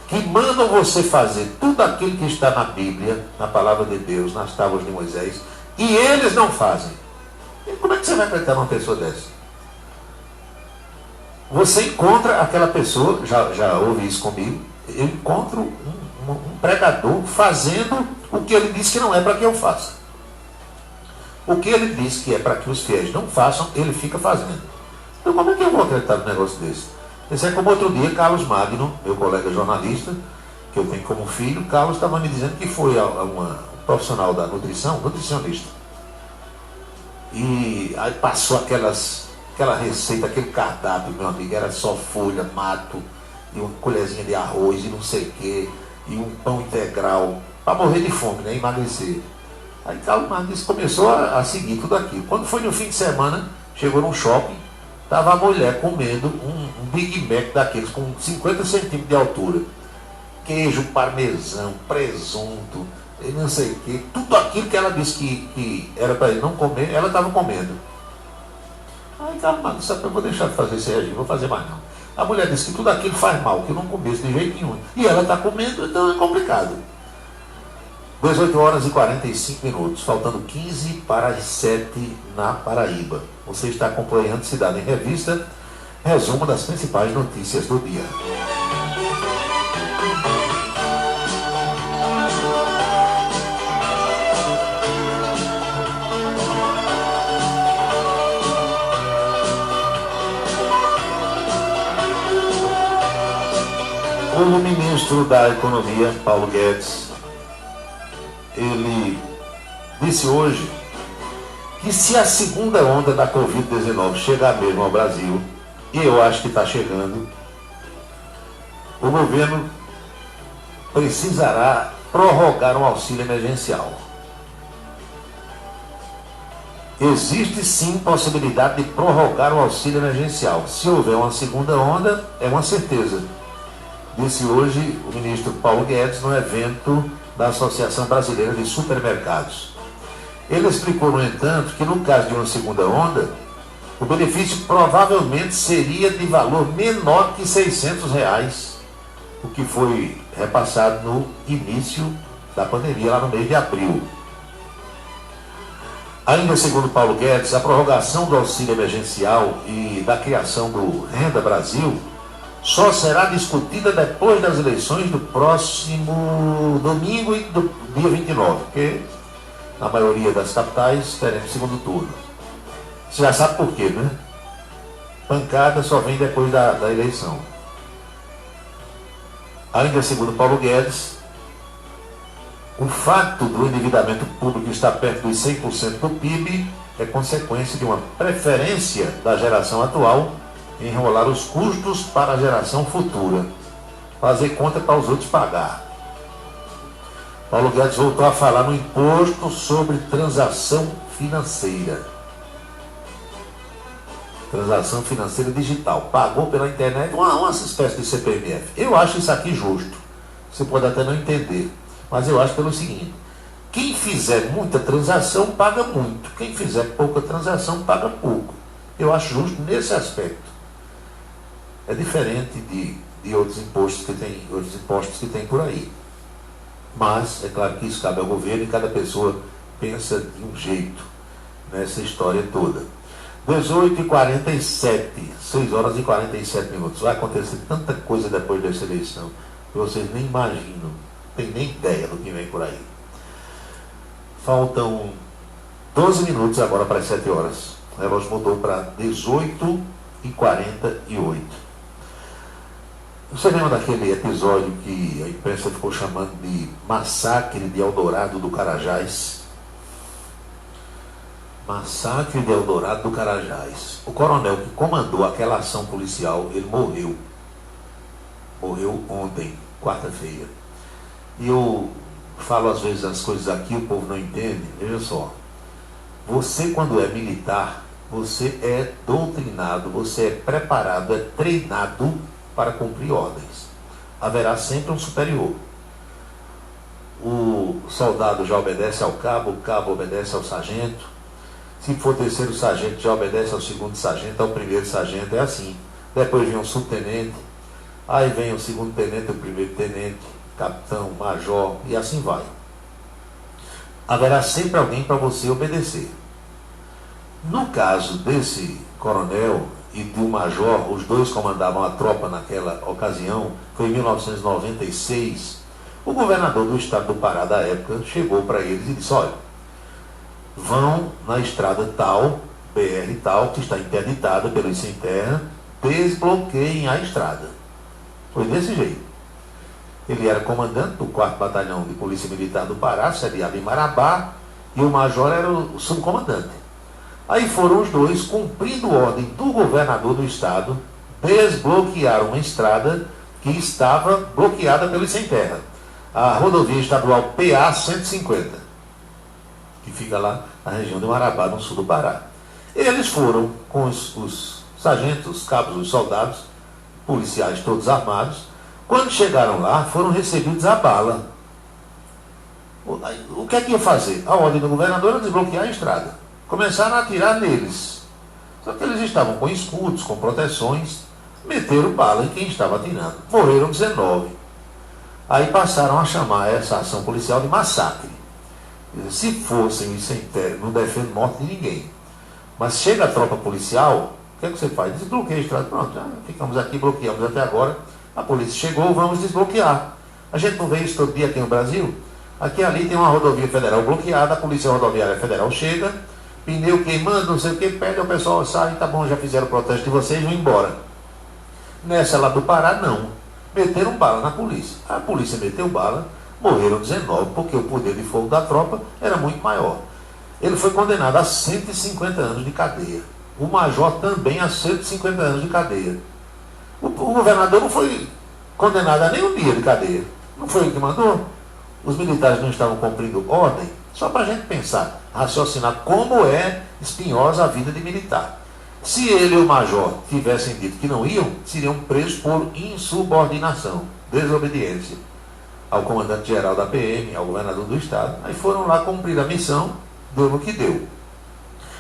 que mandam você fazer tudo aquilo que está na Bíblia, na palavra de Deus, nas tábuas de Moisés, e eles não fazem. E como é que você vai acreditar numa pessoa dessa? Você encontra aquela pessoa, já ouvi isso comigo, eu encontro um pregador fazendo o que ele diz que não é para que eu faça. O que ele diz que é para que os fiéis não façam, ele fica fazendo. Então como é que eu vou acreditar num negócio desse? Esse é como outro dia, Carlos Magno, meu colega jornalista, que eu tenho como filho, Carlos estava me dizendo que foi um profissional da nutrição, nutricionista. E aí passou aquela receita, aquele cardápio, meu amigo, era só folha, mato, e uma colherzinha de arroz e não sei o quê, e um pão integral, para morrer de fome, né, emagrecer. Aí Carlos Magno começou a seguir tudo aquilo. Quando foi no fim de semana, chegou num shopping, estava a mulher comendo um Big Mac daqueles com 50 centímetros de altura. Queijo, parmesão, presunto, e não sei o quê. Tudo aquilo que ela disse que era para ele não comer, ela estava comendo. Aí Carlos Magno disse, eu vou deixar de fazer esse regime, vou fazer mais não. A mulher disse que tudo aquilo faz mal, que eu não comesse de jeito nenhum. E ela está comendo, então é complicado. 18 horas e 45 minutos, faltando 15 para as 7 na Paraíba. Você está acompanhando Cidade em Revista, resumo das principais notícias do dia. O ministro da Economia, Paulo Guedes, ele disse hoje que se a segunda onda da Covid-19 chegar mesmo ao Brasil, e eu acho que está chegando, o governo precisará prorrogar um auxílio emergencial. Existe sim possibilidade de prorrogar o auxílio emergencial. Se houver uma segunda onda, é uma certeza. Disse hoje o ministro Paulo Guedes no evento da Associação Brasileira de Supermercados. Ele explicou, no entanto, que no caso de uma segunda onda, o benefício provavelmente seria de valor menor que R$600, o que foi repassado no início da pandemia, lá no mês de abril. Ainda segundo Paulo Guedes, a prorrogação do auxílio emergencial e da criação do Renda Brasil só será discutida depois das eleições do próximo domingo e do dia 29, porque na maioria das capitais teremos segundo turno. Você já sabe por quê, né? Pancada só vem depois da eleição. Ainda segundo Paulo Guedes, o fato do endividamento público estar perto dos 100% do PIB é consequência de uma preferência da geração atual em enrolar os custos para a geração futura, fazer conta para os outros pagar. Paulo Guedes voltou a falar no imposto sobre transação financeira. Transação financeira digital. Pagou pela internet uma espécie de CPMF. Eu acho isso aqui justo. Você pode até não entender, mas eu acho pelo seguinte: Quem fizer muita transação paga muito, quem fizer pouca transação paga pouco. Eu acho justo nesse aspecto. É diferente de outros impostos que tem por aí. Mas é claro que isso cabe ao governo e cada pessoa pensa de um jeito nessa história toda. 18h47, 6h47. Vai acontecer tanta coisa depois dessa eleição que vocês nem imaginam, não tem nem ideia do que vem por aí. Faltam 12 minutos agora para as 7 horas. O relógio mudou para 18h48. Você lembra daquele episódio que a imprensa ficou chamando de Massacre de Eldorado do Carajás? Massacre de Eldorado do Carajás. O coronel que comandou aquela ação policial, ele morreu. Morreu ontem, quarta-feira. E eu falo às vezes as coisas aqui, o povo não entende. Veja só. Você, quando é militar, você é doutrinado, você é preparado, é treinado para cumprir ordens. Haverá sempre um superior. O soldado já obedece ao cabo, o cabo obedece ao sargento. Se for terceiro sargento, já obedece ao segundo sargento, ao primeiro sargento, é assim. Depois vem o subtenente, aí vem o segundo tenente, o primeiro tenente, capitão, major, e assim vai. Haverá sempre alguém para você obedecer. No caso desse coronel e do major, os dois comandavam a tropa naquela ocasião, foi em 1996, o governador do estado do Pará da época chegou para eles e disse: olha, vão na estrada tal, BR tal, que está interditada pelo Sem Terra, desbloqueiem a estrada. Foi desse jeito. Ele era comandante do 4º Batalhão de Polícia Militar do Pará, sediado em Marabá, e o major era o subcomandante. Aí foram os dois, cumprindo ordem do governador do estado, desbloquear uma estrada que estava bloqueada pelo Sem Terra. A rodovia estadual PA 150, que fica lá na região de Marabá, no sul do Pará. Eles foram com os sargentos, os cabos, os soldados, policiais todos armados. Quando chegaram lá, foram recebidos a bala. O que é que ia fazer? A ordem do governador era desbloquear a estrada. Começaram a atirar neles. Só que eles estavam com escudos, com proteções, meteram bala em quem estava atirando. Morreram 19. Aí passaram a chamar essa ação policial de massacre. Se fossem isso sem terra, não defende morte de ninguém. Mas chega a tropa policial, o que é que você faz? Desbloqueia a estrada. Pronto, já ficamos aqui, bloqueamos até agora. A polícia chegou, vamos desbloquear. A gente não vê isso todo dia aqui no Brasil? Aqui e ali tem uma rodovia federal bloqueada, a Polícia Rodoviária Federal chega, pneu queimando, não sei o que, pede ao pessoal, sai, tá bom, já fizeram o protesto de vocês, vão embora. Nessa lá do Pará, não. Meteram bala na polícia. A polícia meteu bala, morreram 19, porque o poder de fogo da tropa era muito maior. Ele foi condenado a 150 anos de cadeia. O major também a 150 anos de cadeia. O governador não foi condenado a nenhum dia de cadeia. Não foi ele que mandou. Os militares não estavam cumprindo ordem. Só para a gente pensar, raciocinar como é espinhosa a vida de militar. Se ele e o major tivessem dito que não iam, seriam presos por insubordinação, desobediência ao comandante-geral da PM, ao governador do estado. Aí foram lá cumprir a missão, deu no que deu.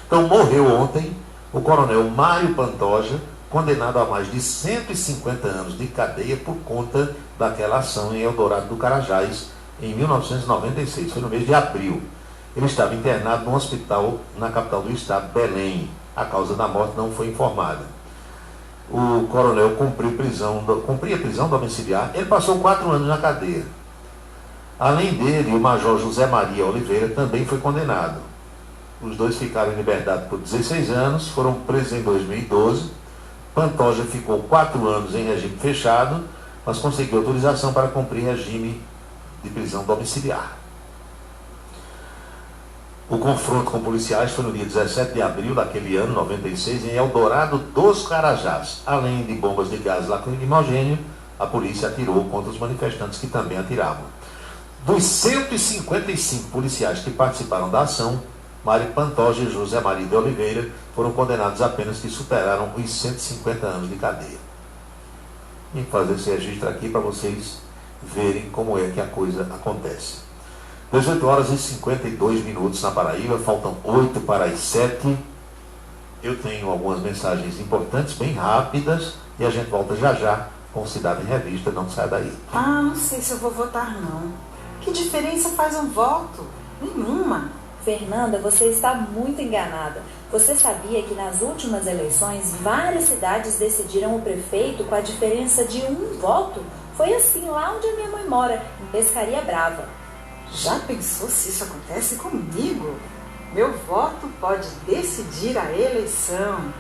Então morreu ontem o coronel Mário Pantoja, condenado a mais de 150 anos de cadeia por conta daquela ação em Eldorado do Carajás, em 1996, foi no mês de abril. Ele estava internado num hospital na capital do estado, Belém. A causa da morte não foi informada. O coronel cumpria prisão domiciliar. Ele passou 4 anos na cadeia. Além dele, o major José Maria Oliveira também foi condenado. Os dois ficaram em liberdade por 16 anos, foram presos em 2012. Pantoja ficou 4 anos em regime fechado, mas conseguiu autorização para cumprir regime de prisão domiciliar. O confronto com policiais foi no dia 17 de abril daquele ano, 96, em Eldorado dos Carajás. Além de bombas de gás lacrimogêneo, a polícia atirou contra os manifestantes que também atiravam. Dos 155 policiais que participaram da ação, Mário Pantoja e José Maria de Oliveira foram condenados apenas que superaram os 150 anos de cadeia. Vim fazer esse registro aqui para vocês verem como é que a coisa acontece. 18 horas e 52 minutos na Paraíba, faltam 8 para as 7. Eu tenho algumas mensagens importantes, bem rápidas, e a gente volta já já com Cidade em Revista, não sai daí. Ah, não sei se eu vou votar não. Que diferença faz um voto? Nenhuma. Fernanda, você está muito enganada. Você sabia que nas últimas eleições várias cidades decidiram o prefeito com a diferença de um voto? Foi assim lá onde a minha mãe mora, em Pescaria Brava. Já pensou se isso acontece comigo? Meu voto pode decidir a eleição.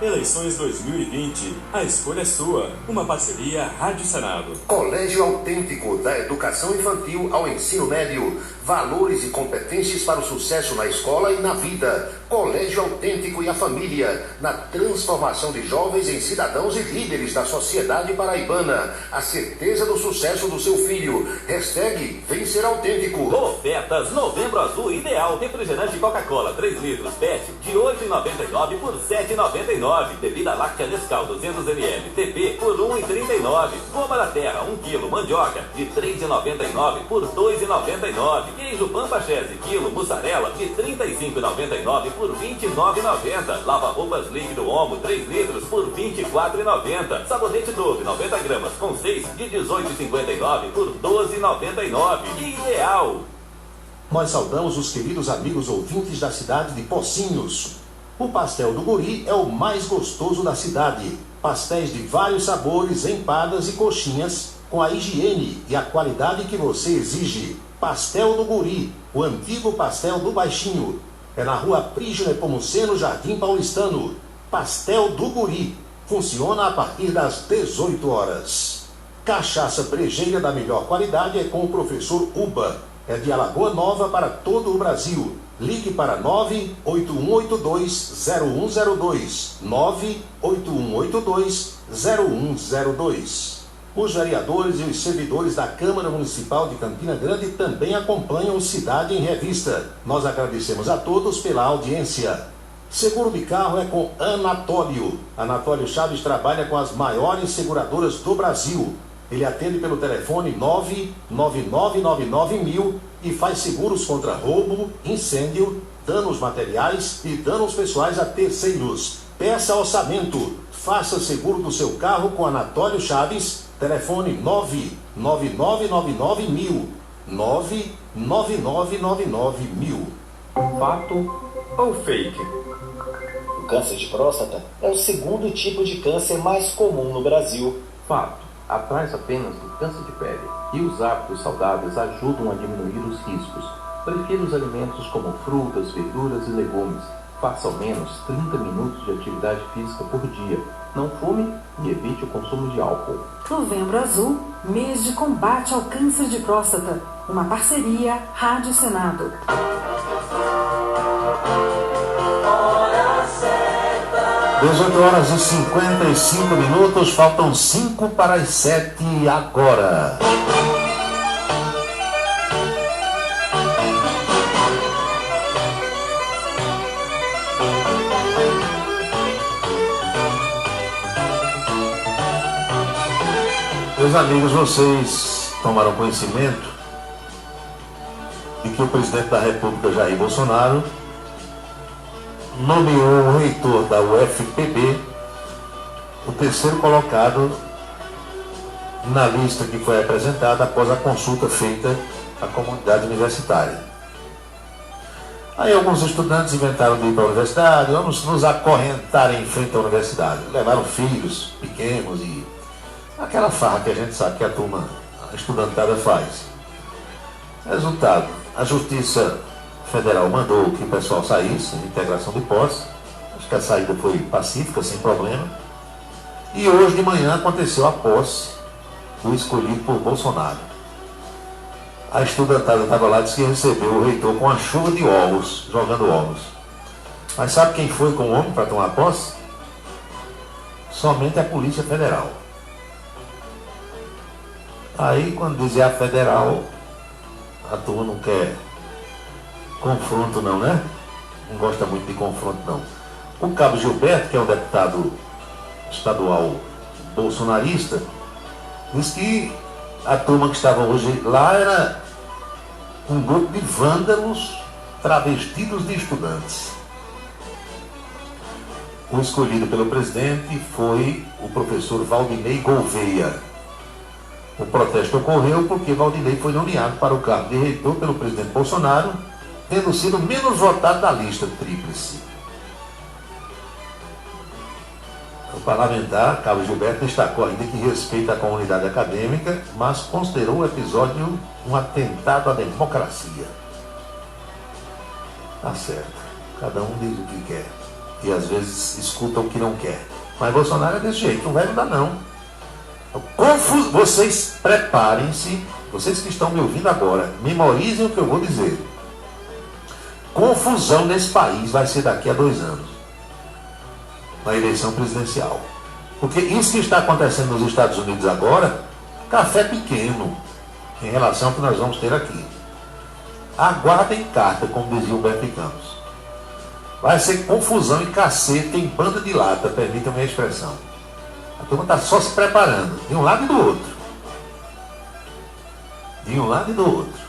Eleições 2020, a escolha é sua. Uma parceria Rádio Senado. Colégio Autêntico, da educação infantil ao ensino médio. Valores e competências para o sucesso na escola e na vida. Colégio Autêntico e a família, na transformação de jovens em cidadãos e líderes da sociedade paraibana. A certeza do sucesso do seu filho. Hashtag Vem Ser Autêntico. Ofertas Novembro Azul Ideal. Refrigerante Coca-Cola 3 litros PET de R$ 8,99 por R$ 7,99. Bebida láctea Nescau 200 ml TP por R$ 1,39. Goma da Terra 1 kg mandioca de R$ 3,99 por R$ 2,99. Queijo Pampa Chese quilo mussarela de R$ 35,99 por R$ 29,90. Lava-roupas líquido Omo 3 litros por R$ 24,90. Sabonete Dove 90 gramas com 6 de R$ 18,59 por R$ 12,99. Ideal! Nós saudamos os queridos amigos ouvintes da cidade de Pocinhos. O pastel do Guri é o mais gostoso da cidade. Pastéis de vários sabores, empadas e coxinhas, com a higiene e a qualidade que você exige. Pastel do Guri, o antigo pastel do Baixinho. É na rua Prígio Nepomuceno, Jardim Paulistano. Pastel do Guri. Funciona a partir das 18 horas. Cachaça brejeira da melhor qualidade é com o professor Uba. É de Alagoa Nova para todo o Brasil. Ligue para 98182-0102. 98182-0102. Os vereadores e os servidores da Câmara Municipal de Campina Grande também acompanham o Cidade em Revista. Nós agradecemos a todos pela audiência. Seguro de carro é com Anatólio. Anatólio Chaves trabalha com as maiores seguradoras do Brasil. Ele atende pelo telefone 99999.000 e faz seguros contra roubo, incêndio, danos materiais e danos pessoais a terceiros. Peça orçamento. Faça seguro do seu carro com Anatólio Chaves. Telefone 99999.000. 99999.000. Fato ou fake? O câncer de próstata é o segundo tipo de câncer mais comum no Brasil. Fato. Atrás apenas do câncer de pele. E os hábitos saudáveis ajudam a diminuir os riscos. Prefira os alimentos como frutas, verduras e legumes. Faça ao menos 30 minutos de atividade física por dia. Não fume e evite o consumo de álcool. Novembro Azul, mês de combate ao câncer de próstata. Uma parceria Rádio Senado. 18 horas e 55 minutos, faltam 5 para as 7 agora. Meus amigos, vocês tomaram conhecimento de que o presidente da República, Jair Bolsonaro, nomeou o reitor da UFPB, o terceiro colocado na lista que foi apresentada após a consulta feita à comunidade universitária. Aí alguns estudantes inventaram de ir para a universidade, vamos nos acorrentar em frente à universidade. Levaram filhos pequenos e aquela farra que a gente sabe que a turma, a estudantada faz. Resultado, a Justiça Federal mandou que o pessoal saísse, integração de posse. Acho que a saída foi pacífica, sem problema. E hoje de manhã aconteceu a posse do escolhido por Bolsonaro. A estudantada estava lá e disse que recebeu o reitor com a chuva de ovos, jogando ovos. Mas sabe quem foi com o homem para tomar posse? Somente a Polícia Federal. Aí, quando dizia a federal, a turma não quer confronto não, né? Não gosta muito de confronto não. O cabo Gilberto, que é um deputado estadual bolsonarista, disse que a turma que estava hoje lá um grupo de vândalos travestidos de estudantes. O escolhido pelo presidente foi o professor Valdinei Gouveia. O protesto ocorreu porque Valdinei foi nomeado para o cargo de reitor pelo presidente Bolsonaro, tendo sido menos votado da lista tríplice. O parlamentar, Carlos Gilberto, destacou ainda que respeita a comunidade acadêmica, mas considerou o episódio um atentado à democracia. Tá certo, cada um diz o que quer, e às vezes escuta o que não quer. Mas Bolsonaro é desse jeito, não vai mudar não. Vocês preparem-se, vocês que estão me ouvindo agora, memorizem o que eu vou dizer. Confusão nesse país vai ser daqui a 2 anos, na eleição presidencial. Porque isso que está acontecendo nos Estados Unidos agora, café pequeno, em relação ao que nós vamos ter aqui. Aguardem carta, como dizia o Beto Campos. Vai ser confusão e cacete em banda de lata, permitam-me a expressão. A turma está só se preparando, de um lado e do outro. De um lado e do outro.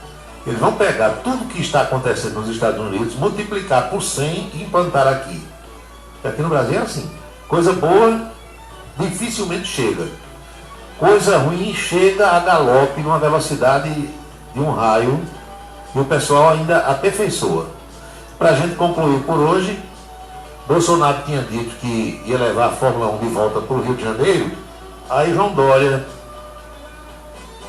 Eles vão pegar tudo que está acontecendo nos Estados Unidos, multiplicar por 100 e implantar aqui. Porque aqui no Brasil é assim. Coisa boa dificilmente chega. Coisa ruim chega a galope numa velocidade de um raio e o pessoal ainda aperfeiçoa. Para a gente concluir por hoje, Bolsonaro tinha dito que ia levar a Fórmula 1 de volta para o Rio de Janeiro. Aí João Dória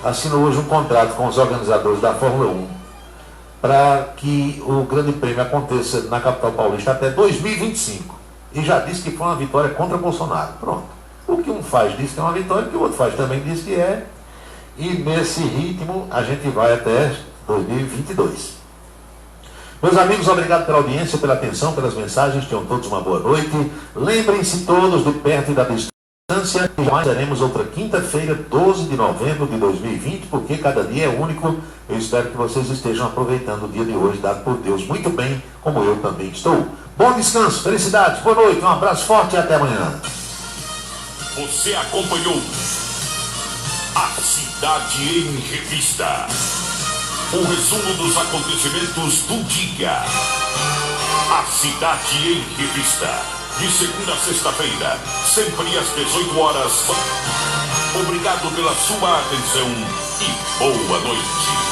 assinou hoje um contrato com os organizadores da Fórmula 1 para que o Grande Prêmio aconteça na capital paulista até 2025. E já disse que foi uma vitória contra Bolsonaro. Pronto. O que um faz diz que é uma vitória, o que o outro faz também diz que é. E nesse ritmo a gente vai até 2022. Meus amigos, obrigado pela audiência, pela atenção, pelas mensagens. Tenham todos uma boa noite. Lembrem-se todos de perto e da distância. E mais teremos outra quinta-feira, 12 de novembro de 2020, porque cada dia é único. Eu espero que vocês estejam aproveitando o dia de hoje, dado por Deus, muito bem, como eu também estou. Bom descanso, felicidades, boa noite, um abraço forte e até amanhã. Você acompanhou A Cidade em Revista. Um resumo dos acontecimentos do dia. A Cidade em Revista. De segunda a sexta-feira, sempre às 18 horas. Obrigado pela sua atenção e boa noite.